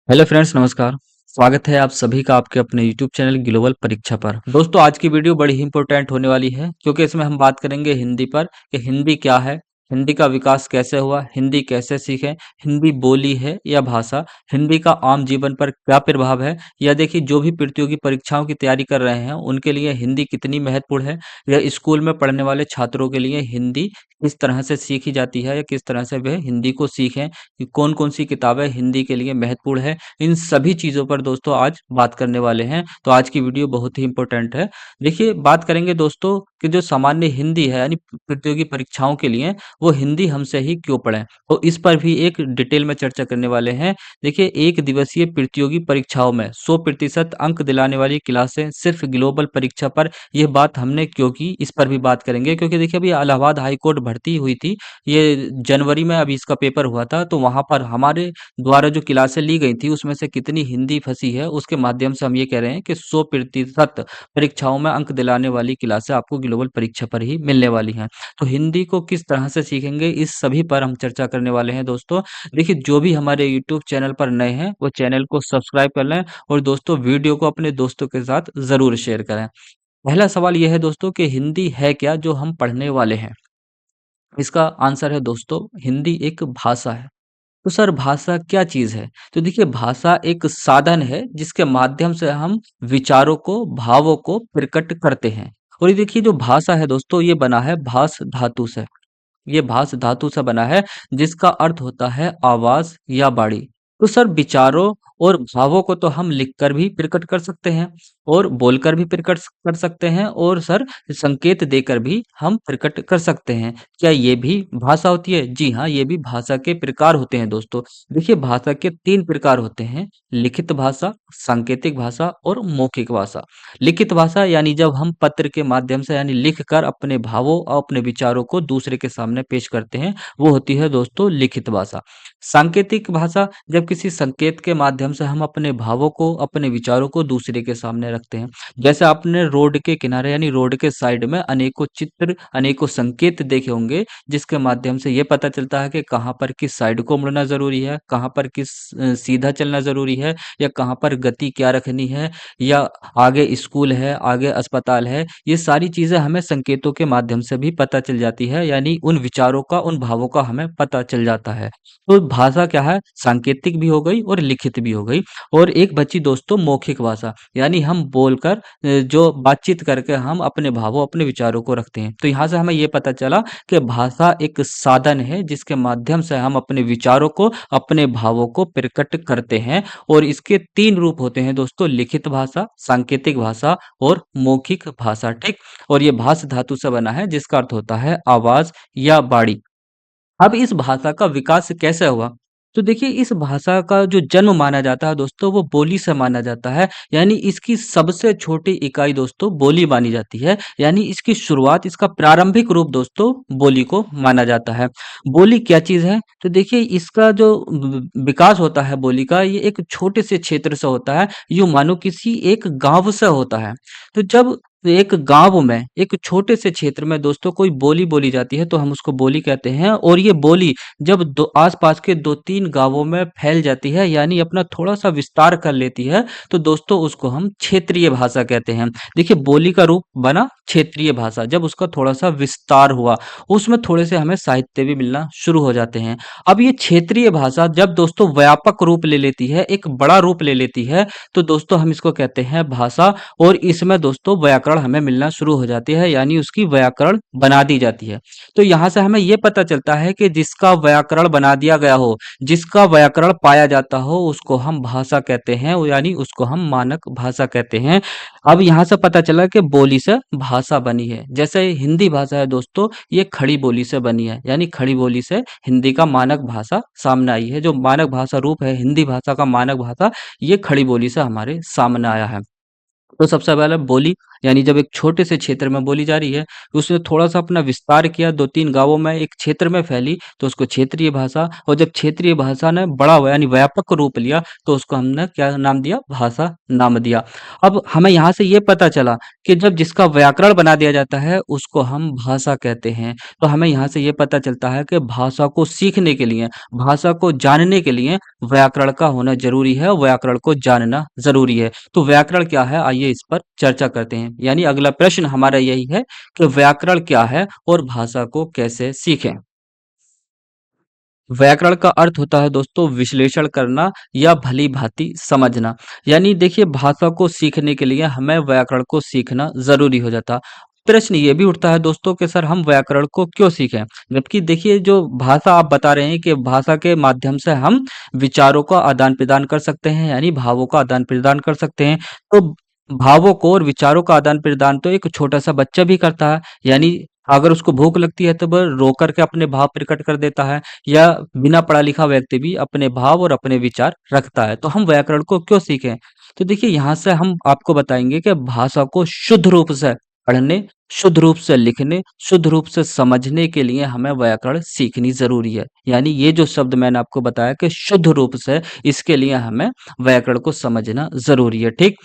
Hello friends, नमस्कार। स्वागत है आप सभी का आपके अपने यूट्यूब चैनल ग्लोबल परीक्षा पर। दोस्तों, आज की वीडियो बड़ी ही इंपॉर्टेंट होने वाली है क्योंकि इसमें हम बात करेंगे हिंदी पर कि हिंदी क्या है, हिंदी का विकास कैसे हुआ, हिंदी कैसे सीखें, हिंदी बोली है या भाषा, हिंदी का आम जीवन पर क्या प्रभाव है, या देखिए जो भी प्रतियोगी परीक्षाओं की तैयारी कर रहे हैं उनके लिए हिंदी कितनी महत्वपूर्ण है, या स्कूल में पढ़ने वाले छात्रों के लिए हिंदी किस तरह से सीखी जाती है या किस तरह से वे हिंदी को सीखें, कौन कौन सी किताबें हिंदी के लिए महत्वपूर्ण है। इन सभी चीज़ों पर दोस्तों आज बात करने वाले हैं, तो आज की वीडियो बहुत ही इम्पोर्टेंट है। देखिए, बात करेंगे दोस्तों कि जो सामान्य हिंदी है यानी प्रतियोगी परीक्षाओं के लिए, वो हिंदी हमसे ही क्यों पढ़ें? तो इस पर भी एक डिटेल में चर्चा करने वाले हैं। देखिए, एक दिवसीय प्रतियोगी परीक्षाओं में 100% अंक दिलाने वाली क्लासें सिर्फ ग्लोबल परीक्षा पर, ये बात हमने क्यों की, इस पर भी बात करेंगे क्योंकि देखिए अभी इलाहाबाद हाई कोर्ट भर्ती हुई थी, ये जनवरी में अभी इसका पेपर हुआ था, तो वहाँ पर हमारे द्वारा जो क्लासें ली गई थी उसमें से कितनी हिंदी फंसी है, उसके माध्यम से हम ये कह रहे हैं कि 100% परीक्षाओं में अंक दिलाने वाली क्लासें आपको ग्लोबल परीक्षा पर ही मिलने वाली हैं। तो हिंदी को किस तरह से सीखेंगे, इस सभी पर हम चर्चा करने वाले हैं दोस्तों। देखिए, जो भी हमारे यूट्यूब चैनल पर नए हैं वो चैनल को सब्सक्राइब कर लें और दोस्तों वीडियो को अपने दोस्तों के साथ ज़रूर शेयर करें। पहला सवाल ये है दोस्तों कि हिंदी है क्या जो हम पढ़ने वाले हैं? इसका आंसर है दोस्तों, हिंदी एक भाषा है। तो सर, भाषा क्या चीज़ है? तो देखिए, भाषा एक साधन है जिसके माध्यम से हम विचारों को, भावों को प्रकट करते हैं। और ये देखिए, जो भाषा है दोस्तों, ये बना है भास धातु से। ये भास धातु से बना है जिसका अर्थ होता है आवाज़ या वाणी। तो सर, विचारों और भावों को तो हम लिखकर भी प्रकट कर सकते हैं और बोलकर भी प्रकट कर सकते हैं, और सर संकेत देकर भी हम प्रकट कर सकते हैं। क्या ये भी भाषा होती है? जी हाँ, ये भी भाषा के प्रकार होते हैं दोस्तों। देखिए, भाषा के 3 प्रकार होते हैं: लिखित भाषा, सांकेतिक भाषा और मौखिक भाषा। लिखित भाषा यानी जब हम पत्र के माध्यम से यानी लिख कर अपने भावों और अपने विचारों को दूसरे के सामने पेश करते हैं, वो होती है दोस्तों लिखित भाषा। सांकेतिक भाषा जब किसी संकेत के माध्यम से हम अपने भावों को, अपने विचारों को दूसरे के सामने रखते हैं। जैसे आपने रोड के किनारे यानी रोड के साइड में अनेकों चित्र, अनेकों संकेत देखे होंगे, जिसके माध्यम से ये पता चलता है कि कहाँ पर किस साइड को मुड़ना ज़रूरी है, कहाँ पर किस सीधा चलना ज़रूरी है, या कहाँ पर गति क्या रखनी है, या आगे स्कूल है, आगे अस्पताल है। ये सारी चीज़ें हमें संकेतों के माध्यम से भी पता चल जाती है, यानी उन विचारों का, उन भावों का हमें पता चल जाता है। तो भाषा क्या है? सांकेतिक भी हो गई और लिखित भी हो गई। और एक बची दोस्तों मौखिक भाषा, यानी हम बोलकर जो बातचीत करके हम अपने भावों, अपने विचारों को रखते हैं। तो यहाँ से हमें ये पता चला कि भाषा एक साधन है जिसके माध्यम से हम अपने विचारों को, अपने भावों को प्रकट करते हैं। और इसके 3 रूप होते हैं दोस्तों: लिखित भाषा, सांकेतिक भाषा और मौखिक भाषा, ठीक? और ये भास धातु से बना है जिसका अर्थ होता है आवाज़ या वाणी। अब इस भाषा का विकास कैसे हुआ? तो देखिए, इस भाषा का जो जन्म माना जाता है दोस्तों, वो बोली से माना जाता है। यानी इसकी सबसे छोटी इकाई दोस्तों बोली मानी जाती है। यानी इसकी शुरुआत, इसका प्रारंभिक रूप दोस्तों बोली को माना जाता है। बोली क्या चीज़ है? तो देखिए, इसका जो विकास होता है बोली का, ये एक छोटे से क्षेत्र से होता है। यूँ मानो किसी एक गाँव से होता है। तो जब एक गाँव में, एक छोटे से क्षेत्र में दोस्तों कोई बोली बोली जाती है तो हम उसको बोली कहते हैं, और ये बोली जब दो आस-पास के 2-3 गाँवों में फैल जाती है, यानी अपना थोड़ा-सा विस्तार कर लेती है, तो दोस्तों उसको हम क्षेत्रीय भाषा कहते हैं। देखिए, बोली का रूप बना क्षेत्रीय भाषा, जब उसका थोड़ा-सा विस्तार हुआ, उसमें थोड़े से हमें साहित्य भी मिलना शुरू हो जाते हैं। अब ये क्षेत्रीय भाषा जब दोस्तों व्यापक रूप ले लेती है, एक बड़ा रूप ले लेती है, तो दोस्तों हम इसको कहते हैं भाषा। और इसमें दोस्तों व्याकरण हमें मिलना शुरू हो जाती है, यानी उसकी व्याकरण बना दी जाती है। तो यहाँ से हमें ये पता चलता है कि जिसका व्याकरण बना दिया गया हो, जिसका व्याकरण पाया जाता हो, उसको हम भाषा कहते हैं, यानी उसको हम मानक भाषा कहते हैं। अब यहाँ से पता चला कि बोली से भाषा बनी है। जैसे हिंदी भाषा है दोस्तों, ये खड़ी बोली से बनी है, यानी खड़ी बोली से हिंदी का मानक भाषा सामने आई है। जो मानक भाषा रूप है हिंदी भाषा का, मानक भाषा, ये खड़ी बोली से हमारे सामने आया है। तो सबसे पहले बोली, यानी जब एक छोटे से क्षेत्र में बोली जा रही है, उसने थोड़ा-सा अपना विस्तार किया, 2-3 गाँवों में, एक क्षेत्र में फैली, तो उसको क्षेत्रीय भाषा, और जब क्षेत्रीय भाषा ने बड़ा हुआ यानी व्यापक रूप लिया, तो उसको हमने क्या नाम दिया? भाषा नाम दिया। अब हमें यहाँ से ये पता चला कि जब जिसका व्याकरण बना दिया जाता है, उसको हम भाषा कहते हैं। तो हमें यहाँ से ये पता चलता है कि भाषा को सीखने के लिए, भाषा को जानने के लिए व्याकरण का होना ज़रूरी है, और व्याकरण को जानना ज़रूरी है। तो व्याकरण क्या है? आइए इस पर चर्चा करते हैं। यानी अगला प्रश्न हमारा यही है कि व्याकरण क्या है और भाषा को कैसे सीखें? व्याकरण का अर्थ होता है दोस्तों विश्लेषण करना या भली-भांति समझना। यानी देखिए भाषा को सीखने के लिए हमें व्याकरण को सीखना ज़रूरी हो जाता। प्रश्न ये भी उठता है दोस्तों कि सर हम व्याकरण को क्यों सीखें? जबकि देखिए जो भाषा आप बता रहे हैं कि भाषा के माध्यम से हम विचारों का आदान-प्रदान कर सकते हैं, यानी भावों का आदान-प्रदान कर सकते हैं। तो भावों को और विचारों का आदान-प्रदान तो एक छोटा-सा बच्चा भी करता है। यानी अगर उसको भूख लगती है तो वह रो कर के अपने भाव प्रकट कर देता है, या बिना पढ़ा लिखा व्यक्ति भी अपने भाव और अपने विचार रखता है। तो हम व्याकरण को क्यों सीखें? तो देखिए यहाँ से हम आपको बताएँगे कि भाषा को शुद्ध रूप से पढ़ने, शुद्ध रूप से लिखने, शुद्ध रूप से समझने के लिए हमें व्याकरण सीखनी ज़रूरी है। यानी ये जो शब्द मैंने आपको बताया कि शुद्ध रूप से, इसके लिए हमें व्याकरण को समझना ज़रूरी है, ठीक?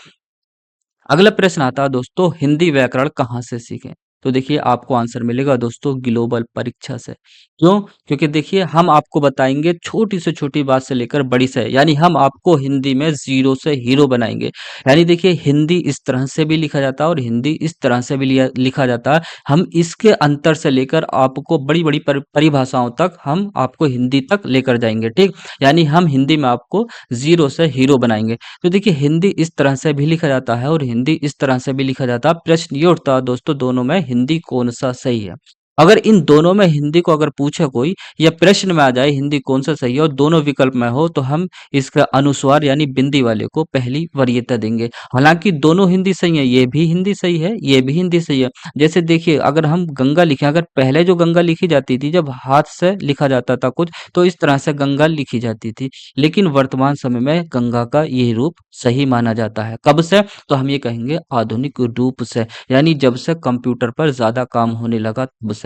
अगला प्रश्न आता है दोस्तों हिंदी व्याकरण कहाँ से सीखें? तो देखिए आपको आंसर मिलेगा दोस्तों ग्लोबल परीक्षा से। क्यों? क्योंकि देखिए हम आपको बताएँगे छोटी से छोटी बात से लेकर बड़ी से, यानी हम आपको हिंदी में ज़ीरो से हीरो बनाएँगे। यानी देखिए हिंदी इस तरह से भी लिखा जाता है और हिंदी इस तरह से भी लिखा जाता है। हम इसके अंतर से लेकर आपको बड़ी-बड़ी परिभाषाओं तक हम आपको हिंदी तक लेकर जाएँगे, ठीक? यानी हम हिंदी में आपको ज़ीरो से हीरो बनाएँगे। तो देखिए हिंदी इस तरह से भी लिखा जाता है और हिंदी इस तरह से भी लिखा जाता है। प्रश्न ये उठता है दोस्तों दोनों में हिंदी कौन-सा सही है? अगर इन दोनों में हिंदी को अगर पूछे कोई, या प्रश्न में आ जाए हिंदी कौन-सा सही है और दोनों विकल्प में हो, तो हम इसका अनुस्वार यानी बिंदी वाले को पहली वरीयता देंगे। हालाँकि दोनों हिंदी सही है, ये भी हिंदी सही है, ये भी हिंदी सही है। जैसे देखिए अगर हम गंगा लिखें, अगर पहले जो गंगा लिखी जाती थी जब हाथ से लिखा जाता था कुछ, तो इस तरह से गंगा लिखी जाती थी। लेकिन वर्तमान समय में गंगा का ये रूप सही माना जाता है। कब से? तो हम ये कहेंगे आधुनिक रूप से, यानी जब से कंप्यूटर पर ज़्यादा काम होने लगा तब से।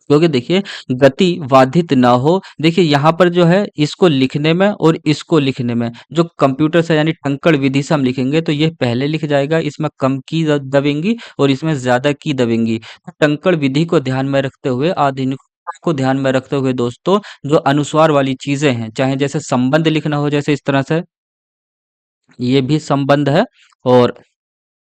क्योंकि देखिए गति बाधित ना हो, देखिए यहाँ पर जो है इसको लिखने में और इसको लिखने में जो कंप्यूटर से यानी टंकण विधि से हम लिखेंगे तो ये पहले लिख जाएगा, इसमें कम की दबेंगी और इसमें ज़्यादा की दबेंगी। तो टंकण विधि को ध्यान में रखते हुए, आधुनिकता को ध्यान में रखते हुए दोस्तों, जो अनुस्वार वाली चीज़ें हैं, चाहे जैसे संबंध लिखना हो जैसे इस तरह से, ये भी संबंध है और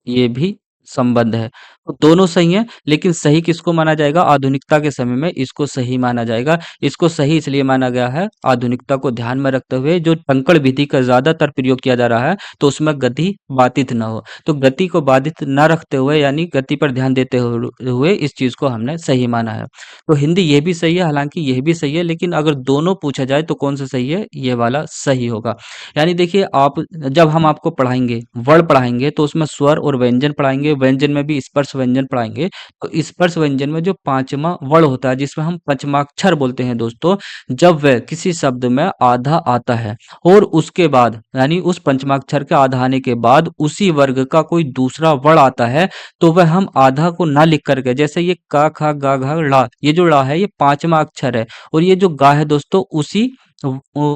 ये भी संबंध है। तो दोनों सही हैं, लेकिन सही किसको माना जाएगा? आधुनिकता के समय में इसको सही माना जाएगा। इसको सही इसलिए माना गया है, आधुनिकता को ध्यान में रखते हुए जो टंकण विधि का ज़्यादातर प्रयोग किया जा रहा है, तो उसमें गति बाधित ना हो। तो गति को बाधित ना रखते हुए यानी गति पर ध्यान देते हुए इस चीज़ को हमने सही माना है। तो हिंदी ये भी सही है, हालाँकि यह भी सही है, लेकिन अगर दोनों पूछा जाए तो कौन-सा सही है? ये वाला सही होगा। यानी देखिए आप जब हम आपको पढ़ाएँगे, वर्ण पढ़ाएँगे तो उसमें स्वर और व्यंजन पढ़ाएँगे, व्यंजन में भी स्पर्श व्यंजन पढ़ाएँगे। तो स्पर्श व्यंजन में जो 5वाँ वर्ण होता है जिसमें हम पंचमाक्षर बोलते हैं दोस्तों, जब वह किसी शब्द में आधा आता है और उसके बाद यानी उस पंचमाक्षर के आधा आने के बाद उसी वर्ग का कोई दूसरा वर्ण आता है, तो वह हम आधा को ना लिख कर के, जैसे ये क, ख, ग, घ, ड़, ये जो ड़ है ये 5वाँ अक्षर है और ये जो गा है दोस्तों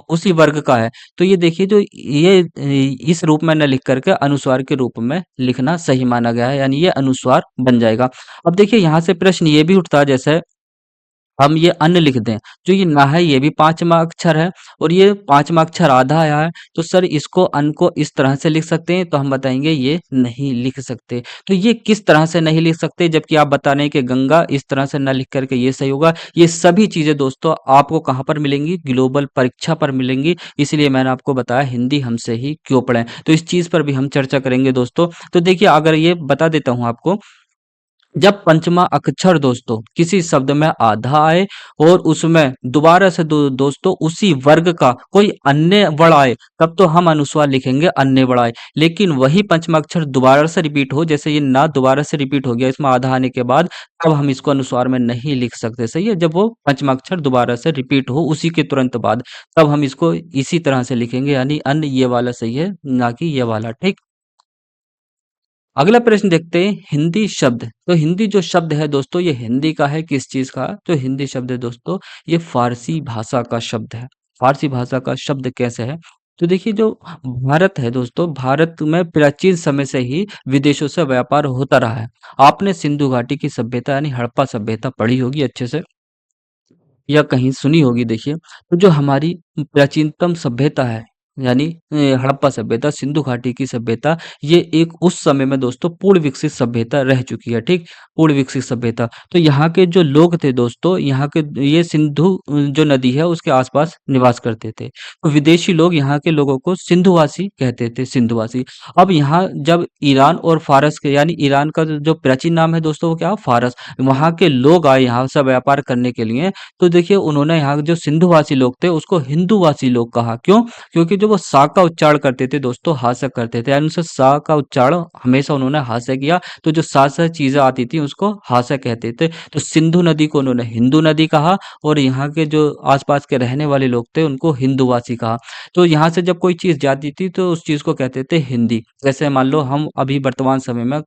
उसी वर्ग का है। तो ये देखिए जो ये इस रूप में ना लिख कर के अनुस्वार के रूप में लिखना सही माना गया है, यानी ये अनुस्वार बन जाएगा। अब देखिए यहाँ से प्रश्न ये भी उठता है, जैसे हम ये अन्न लिख दें, जो ये ना है ये भी 5वाँ अक्षर है और ये 5वाँ अक्षर आधा आया है, तो सर इसको अन्न को इस तरह से लिख सकते हैं? तो हम बताएँगे ये नहीं लिख सकते। तो ये किस तरह से नहीं लिख सकते, जबकि आप बता रहे हैं कि गंगा इस तरह से ना लिख कर के ये सही होगा। ये सभी चीज़ें दोस्तों आपको कहाँ पर मिलेंगी? ग्लोबल परीक्षा पर मिलेंगी। इसलिए मैंने आपको बताया हिंदी हमसे ही क्यों पढ़ें। तो इस चीज़ पर भी हम चर्चा करेंगे दोस्तों। तो देखिए अगर ये बता देता हूँ आपको, जब पंचमा अक्षर दोस्तों किसी शब्द में आधा आए और उसमें दोबारा से दोस्तों उसी वर्ग का कोई अन्य वर्ण आए, तब तो हम अनुस्वार लिखेंगे अन्य वर्ण आए। लेकिन वही पंचमा अक्षर दोबारा से रिपीट हो, जैसे ये ना दोबारा से रिपीट हो गया इसमें आधा आने के बाद, तब हम इसको अनुस्वार में नहीं लिख सकते। सही है, जब वो पंचमा अक्षर दोबारा से रिपीट हो उसी के तुरंत बाद, तब हम इसको इसी तरह से लिखेंगे, यानी अन्य ये वाला सही है, ना कि ये वाला, ठीक। अगला प्रश्न देखते हैं हिंदी शब्द। तो हिंदी जो शब्द है दोस्तों ये हिंदी का है, किस चीज़ का? तो हिंदी शब्द है दोस्तों ये फ़ारसी भाषा का शब्द है। फ़ारसी भाषा का शब्द कैसे है? तो देखिए जो भारत है दोस्तों, भारत में प्राचीन समय से ही विदेशों से व्यापार होता रहा है। आपने सिंधु घाटी की सभ्यता यानी हड़प्पा सभ्यता पढ़ी होगी अच्छे से या कहीं सुनी होगी देखिए। तो जो हमारी प्राचीनतम सभ्यता है यानी हड़प्पा सभ्यता, सिंधु घाटी की सभ्यता, ये एक उस समय में दोस्तों पूर्ण विकसित सभ्यता रह चुकी है, ठीक? पूर्ण विकसित सभ्यता। तो यहाँ के जो लोग थे दोस्तों, यहाँ के ये सिंधु जो नदी है उसके आस-पास निवास करते थे। तो विदेशी लोग यहाँ के लोगों को सिंधुवासी कहते थे, सिंधुवासी। अब यहाँ जब ईरान और फ़ारस के यानी ईरान का जो प्राचीन नाम है दोस्तों वो क्या? फ़ारस। वहाँ के लोग आए यहाँ से व्यापार करने के लिए, तो देखिए उन्होंने यहाँ जो सिंधुवासी लोग थे उसको हिंदूवासी लोग कहा। क्यों? क्योंकि जो वो सा का उच्चारण करते थे दोस्तों, हा से करते थे, यानी उनसे सा का उच्चारण हमेशा उन्होंने हा से किया। तो जो सा से चीजें आती थी उसको हा से कहते थे। तो सिंधु नदी को उन्होंने हिंदू नदी कहा और यहाँ के जो आसपास के रहने वाले लोग थे उनको हिंदूवासी कहा। तो यहाँ से जब कोई चीज जाती थी तो उस चीज को कहते थे हिंदी। जैसे मान लो हम अभी वर्तमान समय में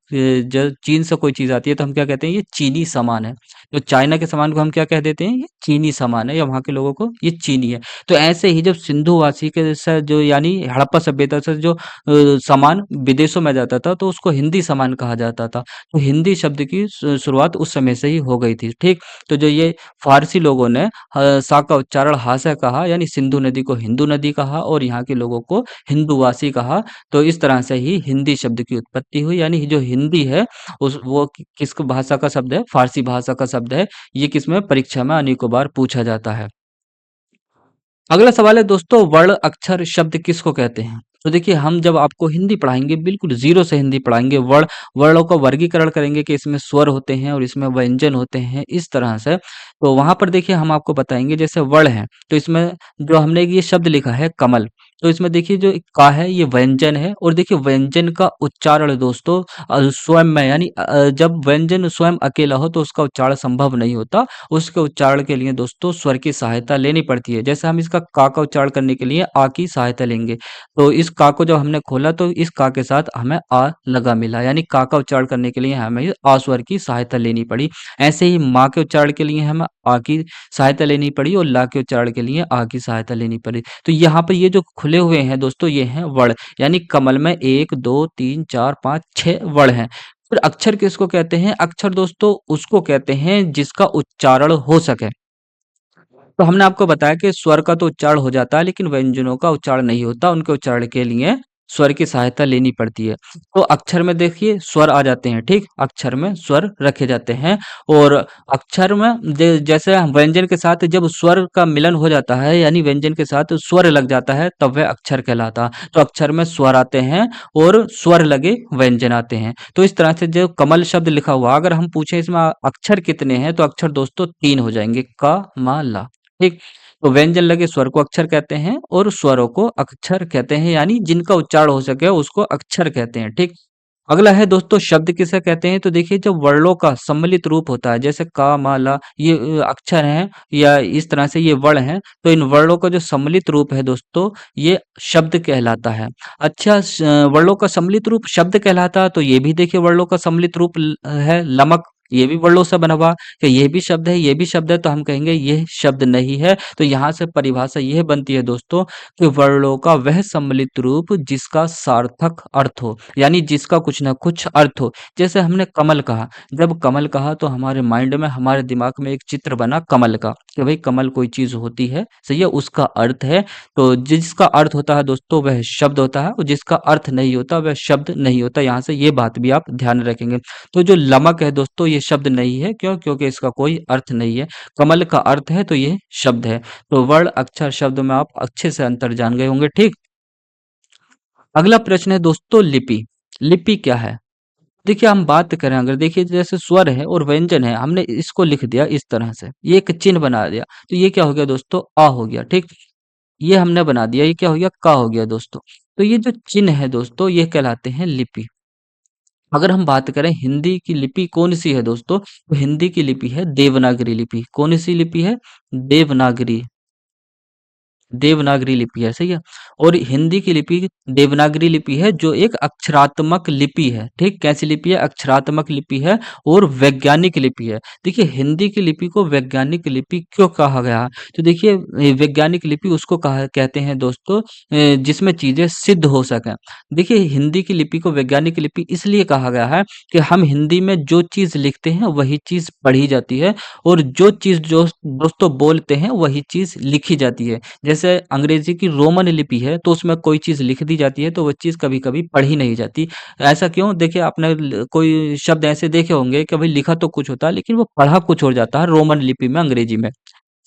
जब चीन से कोई चीज आती है तो हम क्या कहते हैं? ये चीनी सामान है। जो चाइना के सामान को हम क्या कह देते हैं? ये चीनी सामान है, या वहाँ के लोगों को ये चीनी है। तो ऐसे ही जब सिंधुवासी के से जो यानी हड़प्पा सभ्यता से जो सामान विदेशों में जाता था तो उसको हिंदी सामान कहा जाता था। तो हिंदी शब्द की शुरुआत उस समय से ही हो गई थी, ठीक? तो जो ये फारसी लोगों ने सा का उच्चारण हा से कहा यानी सिंधु नदी को हिंदू नदी कहा और यहाँ के लोगों को हिंदूवासी कहा। तो इस तरह से ही हिंदी शब्द की उत्पत्ति हुई, यानी जो हिंदी है उस वो किस भाषा का शब्द है? फारसी भाषा का शब्द है। ये किसमें परीक्षा में अनेकों बार पूछा जाता है। अगला सवाल है दोस्तों वर्ण अक्षर शब्द किसको कहते हैं? तो देखिए हम जब आपको हिंदी पढ़ाएंगे बिल्कुल जीरो से हिंदी पढ़ाएंगे, वर्णों का वर्गीकरण करेंगे कि इसमें स्वर होते हैं और इसमें व्यंजन होते हैं, इस तरह से। तो वहां पर देखिए हम आपको बताएंगे जैसे वर्ण है तो इसमें जो हमने ये शब्द लिखा है कमल, तो इसमें देखिए जो का है ये व्यंजन है और देखिए व्यंजन का उच्चारण दोस्तों स्वयं में यानी जब व्यंजन स्वयं अकेला हो तो उसका उच्चारण संभव नहीं होता। उसके उच्चारण के लिए दोस्तों स्वर की सहायता लेनी पड़ती है। जैसे हम इसका का उच्चारण करने के लिए आ की सहायता लेंगे। तो इस का को जब हमने खोला तो इस का के साथ हमें आ लगा मिला, यानी का उच्चारण करने के लिए हमें आ स्वर की सहायता लेनी पड़ी। ऐसे ही माँ के उच्चारण के लिए हमें आ की सहायता लेनी पड़ी और ला के उच्चारण के लिए आ की सहायता लेनी पड़ी। तो यहाँ पर ये जो खुले हुए हैं दोस्तों ये हैं वर्ण, यानी कमल में 1 2 3 4 5 6 वर्ण हैं। फिर अक्षर किसको कहते हैं? अक्षर दोस्तों उसको कहते हैं जिसका उच्चारण हो सके। तो हमने आपको बताया कि स्वर का तो उच्चारण हो जाता है लेकिन व्यंजनों का उच्चारण नहीं होता, उनके उच्चारण के लिए स्वर की सहायता लेनी पड़ती है। तो अक्षर में देखिए स्वर आ जाते हैं, ठीक? अक्षर में स्वर रखे जाते हैं और अक्षर में जैसे हम व्यंजन के साथ जब स्वर का मिलन हो जाता है यानी व्यंजन के साथ स्वर लग जाता है तब वह अक्षर कहलाता है। तो अक्षर में स्वर आते हैं और स्वर लगे व्यंजन आते हैं। तो इस तरह से जो कमल शब्द लिखा हुआ अगर हम पूछे इसमें अक्षर कितने हैं तो अक्षर दोस्तों 3 हो जाएंगे, क म ला। ठीक। तो व्यंजन लगे स्वर को अक्षर कहते हैं और स्वरों को अक्षर कहते हैं, यानी जिनका उच्चारण हो सके उसको अक्षर कहते हैं। ठीक। अगला है दोस्तों शब्द किसे कहते हैं? तो देखिए जब वर्णों का सम्मिलित रूप होता है जैसे का मा ला ये अक्षर हैं या इस तरह से ये वर्ण हैं, तो इन वर्णों का जो सम्मिलित रूप है दोस्तों ये शब्द कहलाता है। अच्छा वर्णों का सम्मिलित रूप शब्द कहलाता है तो ये भी देखिए वर्णों का सम्मिलित रूप है लमक, ये भी वर्णों से बना हुआ कि ये भी शब्द है ये भी शब्द है, तो हम कहेंगे ये शब्द नहीं है। तो यहाँ से परिभाषा यह बनती है दोस्तों कि वर्णों का वह सम्मिलित रूप जिसका सार्थक अर्थ हो, यानी जिसका कुछ ना कुछ अर्थ हो। जैसे हमने कमल कहा, जब कमल कहा तो हमारे माइंड में हमारे दिमाग में एक चित्र बना कमल का कि भाई कमल कोई चीज होती है, सही है, उसका अर्थ है। तो जिसका अर्थ होता है दोस्तों वह शब्द होता है और जिसका अर्थ नहीं होता वह शब्द नहीं होता। यहाँ से ये बात भी आप ध्यान रखेंगे। तो जो लमक है दोस्तों ये शब्द नहीं है, क्यों? क्योंकि इसका कोई अर्थ नहीं है। कमल का अर्थ है तो ये शब्द है। तो वर्ण अक्षर शब्द में आप अच्छे से अंतर जान गए होंगे। ठीक। अगला प्रश्न है दोस्तों लिपि। लिपि क्या है? देखिए हम बात करें अगर, देखिए जैसे स्वर है और व्यंजन है, हमने इसको लिख दिया इस तरह से, ये एक चिन्ह बना दिया, तो ये क्या हो गया दोस्तों? आ हो गया। ठीक। ये हमने बना दिया, ये क्या हो गया? का हो गया दोस्तों। तो ये जो चिन्ह है दोस्तों ये कहलाते हैं लिपि। अगर हम बात करें हिंदी की लिपि कौन सी है दोस्तों, तो हिंदी की लिपि है देवनागरी लिपि। कौन सी लिपि है? देवनागरी। देवनागरी लिपि है, सही है। और हिंदी की लिपि देवनागरी लिपि है, जो एक अक्षरात्मक लिपि है, ठीक। कैसी लिपि है? अक्षरात्मक लिपि है और वैज्ञानिक लिपि है। देखिए हिंदी की लिपि को वैज्ञानिक लिपि क्यों कहा गया? तो देखिए वैज्ञानिक लिपि उसको कहा कहते हैं दोस्तों, जिसमें चीजें सिद्ध हो सकें। देखिए हिंदी की लिपि को वैज्ञानिक लिपि इसलिए कहा गया है कि हम हिंदी में जो चीज लिखते हैं वही चीज पढ़ी जाती है, और जो चीज जो दोस्तों बोलते हैं वही चीज लिखी जाती है। जैसे अंग्रेजी की रोमन लिपि है, तो उसमें कोई चीज लिख दी जाती है तो वो चीज कभी कभी पढ़ी नहीं जाती। ऐसा क्यों? देखिए आपने कोई शब्द ऐसे देखे होंगे कि भाई लिखा तो कुछ होता है लेकिन वो पढ़ा कुछ और जाता है रोमन लिपि में, अंग्रेजी में।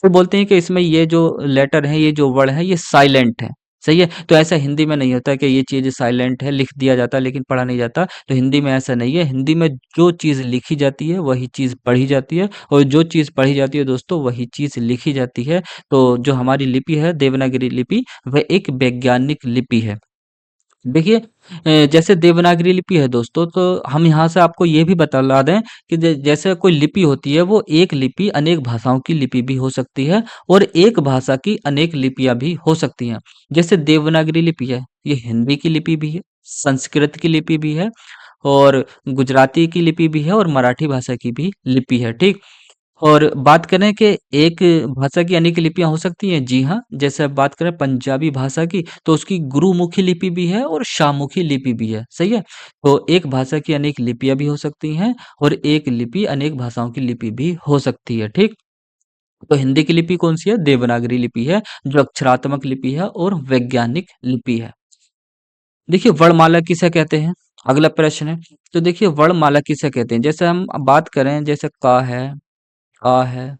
वो बोलते हैं कि इसमें ये जो लेटर है, ये जो वर्ड है, ये साइलेंट है, सही है। तो ऐसा हिंदी में नहीं होता कि ये चीज साइलेंट है, लिख दिया जाता है लेकिन पढ़ा नहीं जाता। तो हिंदी में ऐसा नहीं है। हिंदी में जो चीज लिखी जाती है वही चीज पढ़ी जाती है, और जो चीज पढ़ी जाती है दोस्तों वही चीज लिखी जाती है। तो जो हमारी लिपि है देवनागरी लिपि, वह एक वैज्ञानिक लिपि है। देखिए जैसे देवनागरी लिपि है दोस्तों, तो हम यहाँ से आपको ये भी बतला दें कि जैसे कोई लिपि होती है, वो एक लिपि अनेक भाषाओं की लिपि भी हो सकती है, और एक भाषा की अनेक लिपियां भी हो सकती हैं। जैसे देवनागरी लिपि है, ये हिंदी की लिपि भी है, संस्कृत की लिपि भी है, और गुजराती की लिपि भी है, और मराठी भाषा की भी लिपि है, ठीक। और बात करें कि एक भाषा की अनेक लिपियाँ हो सकती हैं, जी हाँ। जैसे अब बात करें पंजाबी भाषा की, तो उसकी गुरुमुखी लिपि भी है और शाहमुखी लिपि भी है, सही है। तो एक भाषा की अनेक लिपियाँ भी हो सकती हैं, और एक लिपि अनेक भाषाओं की लिपि भी हो सकती है, ठीक। तो हिंदी की लिपि कौन सी है? देवनागरी लिपि है, जो अक्षरात्मक लिपि है और वैज्ञानिक लिपि है। देखिए वर्णमाला किसे कहते हैं? अगला प्रश्न है। तो देखिए वर्णमाला किसे कहते हैं? जैसे हम बात करें, जैसे का है, आ है,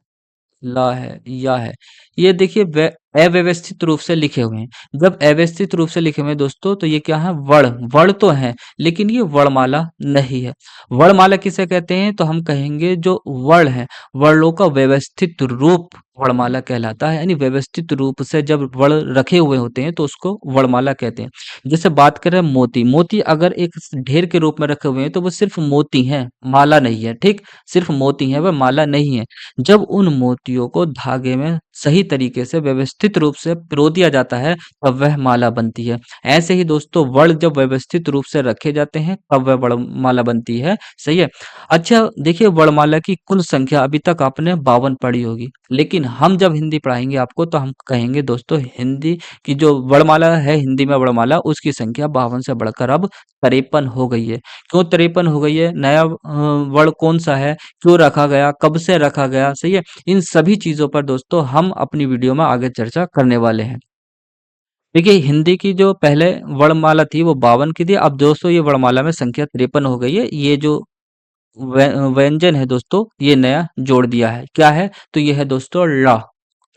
ला है, या है, ये देखिए अव्यवस्थित रूप से लिखे हुए हैं। जब अव्यवस्थित रूप से लिखे हुए हैं दोस्तों, तो ये क्या है? वर्ण। वर्ण तो है लेकिन ये वर्णमाला नहीं है। वर्णमाला किसे कहते हैं? तो हम कहेंगे जो वर्ण है, वर्णों का व्यवस्थित रूप वर्णमाला कहलाता है। यानी व्यवस्थित रूप से जब वर्ण रखे हुए होते हैं तो उसको वर्णमाला कहते हैं। जैसे बात करें मोती, मोती अगर एक ढेर के रूप में रखे हुए हैं तो वो सिर्फ मोती हैं, माला नहीं है, ठीक। सिर्फ मोती है, वह माला नहीं है। जब उन मोतियों को धागे में सही तरीके से व्यवस्थित रूप से पिरो दिया जाता है, तब वह माला बनती है। ऐसे ही दोस्तों वर्ण जब व्यवस्थित रूप से रखे जाते हैं तब वह वर्णमाला बनती है, सही है। अच्छा देखिए वर्णमाला की कुल संख्या अभी तक आपने 52 पढ़ी होगी, लेकिन हम जब हिंदी पढ़ाएंगे आपको तो हम कहेंगे दोस्तों हिंदी की जो वर्णमाला है, हिंदी में वर्णमाला, उसकी संख्या 52 से बढ़कर अब 53 हो गई है। क्यों 53 हो गई है? नया वर्ण कौन सा है, क्यों रखा गया, कब से रखा गया, सही है। इन सभी चीजों पर दोस्तों हम अपनी वीडियो में आगे चर्चा करने वाले हैं। देखिए हिंदी की जो पहले वर्णमाला थी वो 52 की थी, अब दोस्तों ये वर्णमाला में संख्या 53 हो गई है। ये जो व्यंजन है दोस्तों, ये नया जोड़ दिया है। क्या है? तो ये है दोस्तों ला।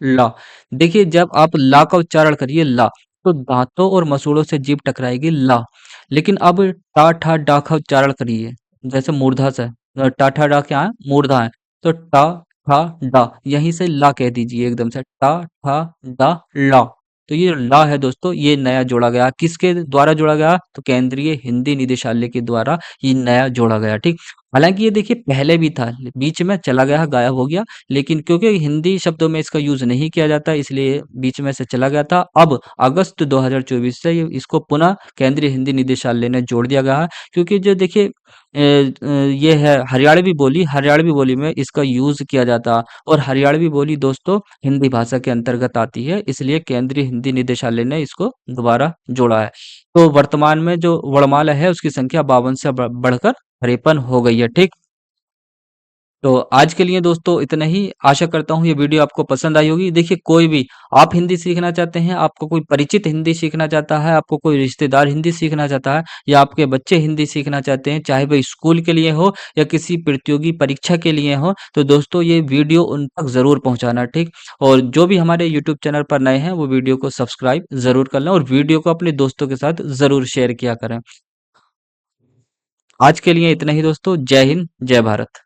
ला। देखिए जब आप ला का उच्चारण करिए, ला, तो दांतों और मसूड़ों से जीभ टकराएगी, ला। लेकिन अब टा ठा डा का उच्चारण करिए, जैसे मूर्धा से। टा ठा डा क्या है? मूर्धा है। तो टा ठा डा, यहीं से ला कह दीजिए एकदम से, टा ठा डा ला। तो ये ला है दोस्तों, ये नया जोड़ा गया। किसके द्वारा जोड़ा गया? तो केंद्रीय हिंदी निदेशालय के द्वारा ये नया जोड़ा गया, ठीक। हालांकि ये देखिए पहले भी था, बीच में चला गया, गायब हो गया, लेकिन क्योंकि हिंदी शब्दों में इसका यूज नहीं किया जाता इसलिए बीच में से चला गया था। अब अगस्त 2024 से इसको पुनः केंद्रीय हिंदी निदेशालय ने जोड़ दिया गया है। क्योंकि जो देखिए ये है हरियाणवी बोली, हरियाणवी बोली में इसका यूज किया जाता, और हरियाणवी बोली दोस्तों हिंदी भाषा के अंतर्गत आती है, इसलिए केंद्रीय हिंदी निदेशालय ने इसको दोबारा जोड़ा है। तो वर्तमान में जो वर्णमाला है उसकी संख्या 52 से बढ़कर 53 हो गई है, ठीक। तो आज के लिए दोस्तों इतना ही। आशा करता हूँ ये वीडियो आपको पसंद आई होगी। देखिए कोई भी आप हिंदी सीखना चाहते हैं, आपको कोई परिचित हिंदी सीखना चाहता है, आपको कोई रिश्तेदार हिंदी सीखना चाहता है, या आपके बच्चे हिंदी सीखना चाहते हैं, चाहे वह स्कूल के लिए हो या किसी प्रतियोगी परीक्षा के लिए हो, तो दोस्तों ये वीडियो उन तक ज़रूर पहुँचाना, ठीक। और जो भी हमारे यूट्यूब चैनल पर नए हैं वो वीडियो को सब्सक्राइब ज़रूर कर लें, और वीडियो को अपने दोस्तों के साथ ज़रूर शेयर किया करें। आज के लिए इतना ही दोस्तों। जय हिंद, जय भारत।